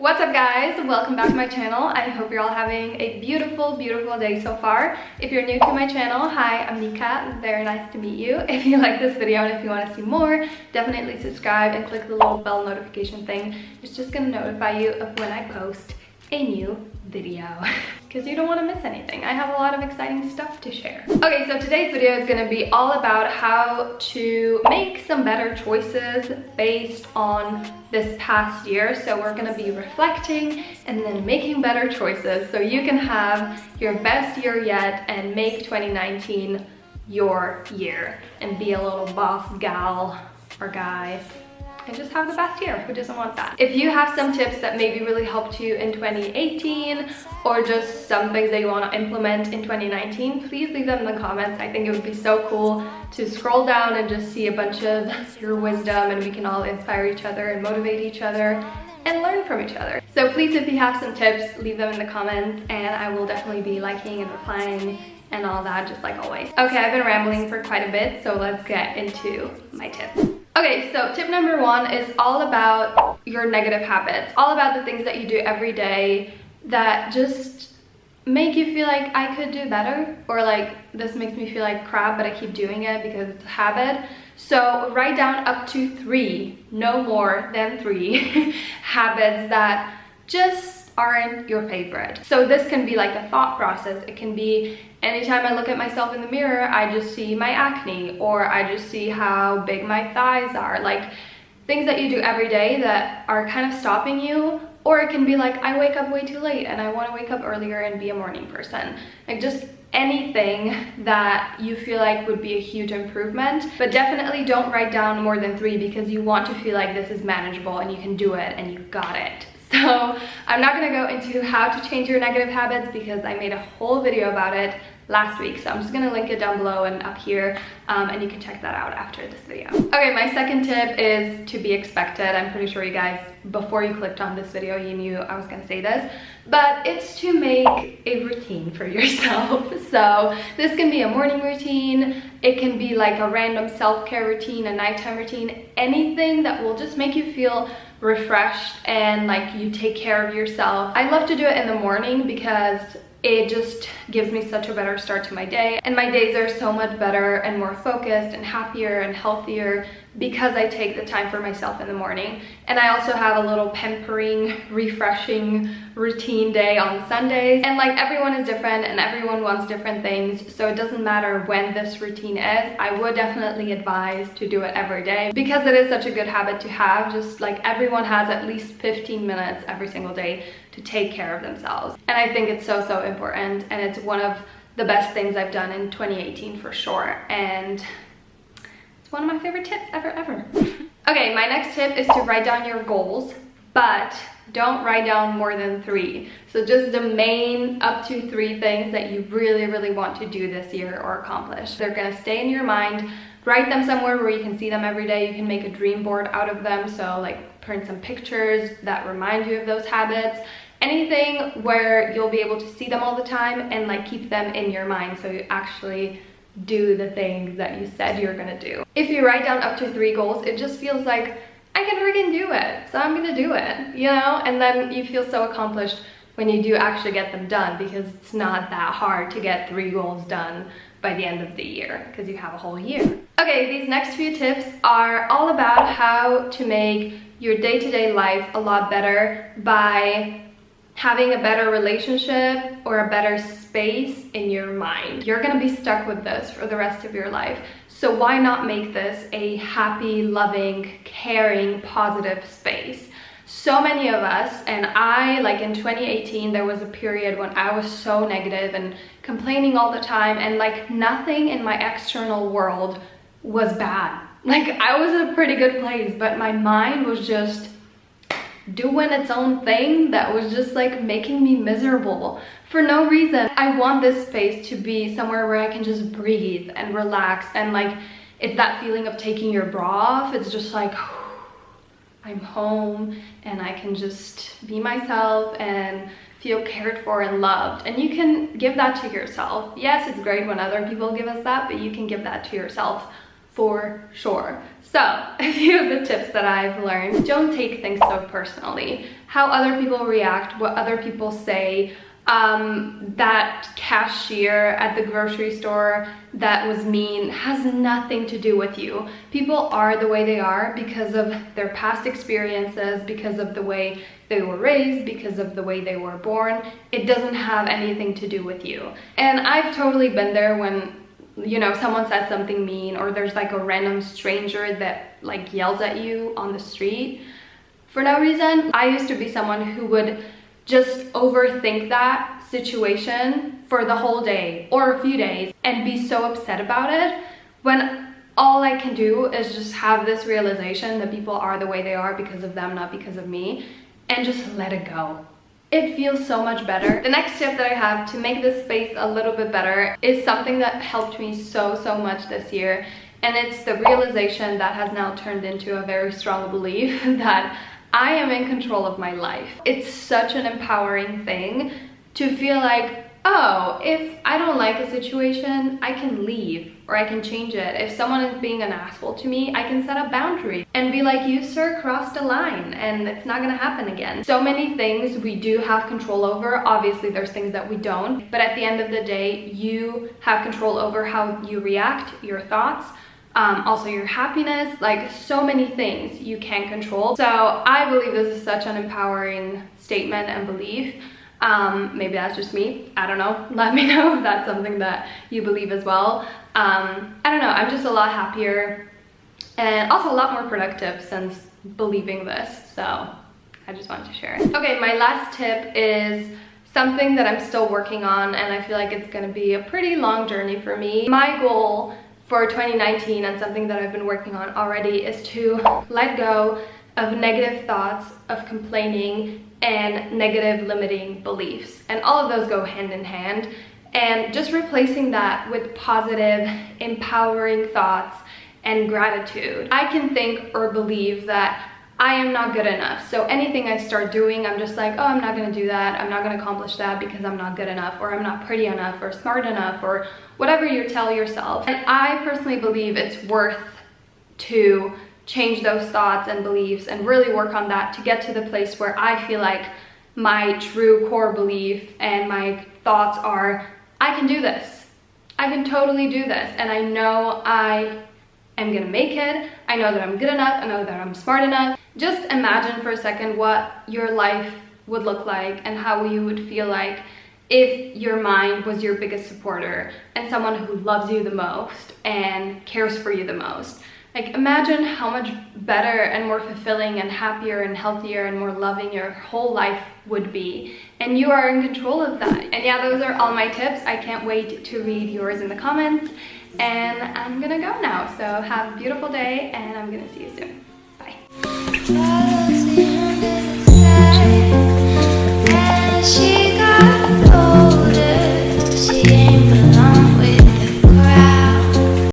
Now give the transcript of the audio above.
What's up guys? Welcome back to my channel. I hope you're all having a beautiful day so far. If you're new to my channel, hi, I'm Nika. Very nice to meet you. If you like this video and if you want to see more, definitely subscribe and click the little bell notification thing. It's just gonna notify you of when I post a new video because you don't want to miss anything. I have a lot of exciting stuff to share. Okay, so today's video is going to be all about how to make some better choices based on this past year. So we're going to be reflecting and then making better choices so you can have your best year yet and make 2019 your year and be a little boss gal or guy and just have the best year. Who doesn't want that? If you have some tips that maybe really helped you in 2018 or just some things that you want to implement in 2019, please leave them in the comments. I think it would be so cool to scroll down and just see a bunch of your wisdom, and we can all inspire each other and motivate each other and learn from each other. So please, if you have some tips, leave them in the comments and I will definitely be liking and replying and all that, just like always. Okay, I've been rambling for quite a bit, so let's get into my tips. Okay, so tip number one is all about your negative habits, all about the things that you do every day that just make you feel like I could do better, or like this makes me feel like crap, but I keep doing it because it's a habit. So write down up to 3, no more than 3 habits that just aren't your favorite. So this can be like a thought process. It can be anytime I look at myself in the mirror, I just see my acne, or I just see how big my thighs are. Like things that you do every day that are kind of stopping you. Or it can be like, I wake up way too late and I want to wake up earlier and be a morning person. Like just anything that you feel like would be a huge improvement. But definitely don't write down more than 3 because you want to feel like this is manageable and you can do it and you got it. So I'm not going to go into how to change your negative habits because I made a whole video about it last week. So I'm just going to link it down below and up here, and you can check that out after this video. Okay, my second tip is to be expected. I'm pretty sure you guys, before you clicked on this video, you knew I was going to say this, but it's to make a routine for yourself. So this can be a morning routine. It can be like a random self-care routine, a nighttime routine, anything that will just make you feel refreshed and like you take care of yourself. I love to do it in the morning because it just gives me such a better start to my day, and my days are so much better and more focused and happier and healthier because I take the time for myself in the morning. And I also have a little pampering, refreshing routine day on Sundays. And like everyone is different and everyone wants different things, so it doesn't matter when this routine is. I would definitely advise to do it every day because it is such a good habit to have. Just like everyone has at least 15 minutes every single day to take care of themselves. And I think it's so important, and it's one of the best things I've done in 2018 for sure. And one of my favorite tips ever. Okay, my next tip is to write down your goals, but don't write down more than 3. So just the main up to 3 things that you really want to do this year or accomplish. They're gonna stay in your mind. Write them somewhere where you can see them every day. You can make a dream board out of them. So like print some pictures that remind you of those habits. Anything where you'll be able to see them all the time and like keep them in your mind so you actually do the things that you said you're gonna do. If you write down up to 3 goals, it just feels like I can freaking do it, so I'm gonna do it, you know? And then you feel so accomplished when you do actually get them done, because it's not that hard to get 3 goals done by the end of the year because you have a whole year. Okay, these next few tips are all about how to make your day-to-day life a lot better by having a better relationship or a better space in your mind. You're gonna be stuck with this for the rest of your life. So why not make this a happy, loving, caring, positive space? So many of us, and I, like in 2018, there was a period when I was so negative and complaining all the time, and like nothing in my external world was bad. Like I was in a pretty good place, but my mind was just doing its own thing that was just like making me miserable for no reason. I want this space to be somewhere where I can just breathe and relax, and like it's that feeling of taking your bra off. It's just like I'm home and I can just be myself and feel cared for and loved. And you can give that to yourself. Yes, it's great when other people give us that, but you can give that to yourself for sure. So, a few of the tips that I've learned. Don't take things so personally. How other people react, what other people say, that cashier at the grocery store that was mean has nothing to do with you. People are the way they are because of their past experiences, because of the way they were raised, because of the way they were born. It doesn't have anything to do with you. And I've totally been there when, you know, someone says something mean, or there's like a random stranger that like yells at you on the street for no reason. I used to be someone who would just overthink that situation for the whole day or a few days and be so upset about it, when all I can do is just have this realization that people are the way they are because of them, not because of me, and just let it go. It feels so much better. The next tip that I have to make this space a little bit better is something that helped me so much this year, and it's the realization that has now turned into a very strong belief that I am in control of my life. It's such an empowering thing to feel like, oh, if I don't like a situation, I can leave or I can change it. If someone is being an asshole to me, I can set a boundary and be like, you sir crossed a line and it's not gonna happen again. So many things we do have control over. Obviously there's things that we don't, but at the end of the day, you have control over how you react, your thoughts, also your happiness, like so many things you can control. So I believe this is such an empowering statement and belief. Maybe that's just me, I don't know. Let me know if that's something that you believe as well. I don't know, I'm just a lot happier and also a lot more productive since believing this. So I just wanted to share it. Okay, my last tip is something that I'm still working on, and I feel like it's gonna be a pretty long journey for me. My goal for 2019, and something that I've been working on already, is to let go of negative thoughts, of complaining, and negative limiting beliefs. And all of those go hand in hand. And just replacing that with positive, empowering thoughts and gratitude. I can think or believe that I am not good enough. So anything I start doing, I'm just like, oh, I'm not gonna do that. I'm not gonna accomplish that because I'm not good enough, or I'm not pretty enough, or smart enough, or whatever you tell yourself. And I personally believe it's worth to change those thoughts and beliefs and really work on that to get to the place where I feel like my true core belief and my thoughts are, I can do this. I can totally do this. And I know I am gonna make it. I know that I'm good enough. I know that I'm smart enough. Just imagine for a second what your life would look like and how you would feel like if your mind was your biggest supporter and someone who loves you the most and cares for you the most. Like, imagine how much better and more fulfilling and happier and healthier and more loving your whole life would be. And you are in control of that. And yeah, those are all my tips. I can't wait to read yours in the comments. And I'm gonna go now. So have a beautiful day, and I'm gonna see you soon. Bye.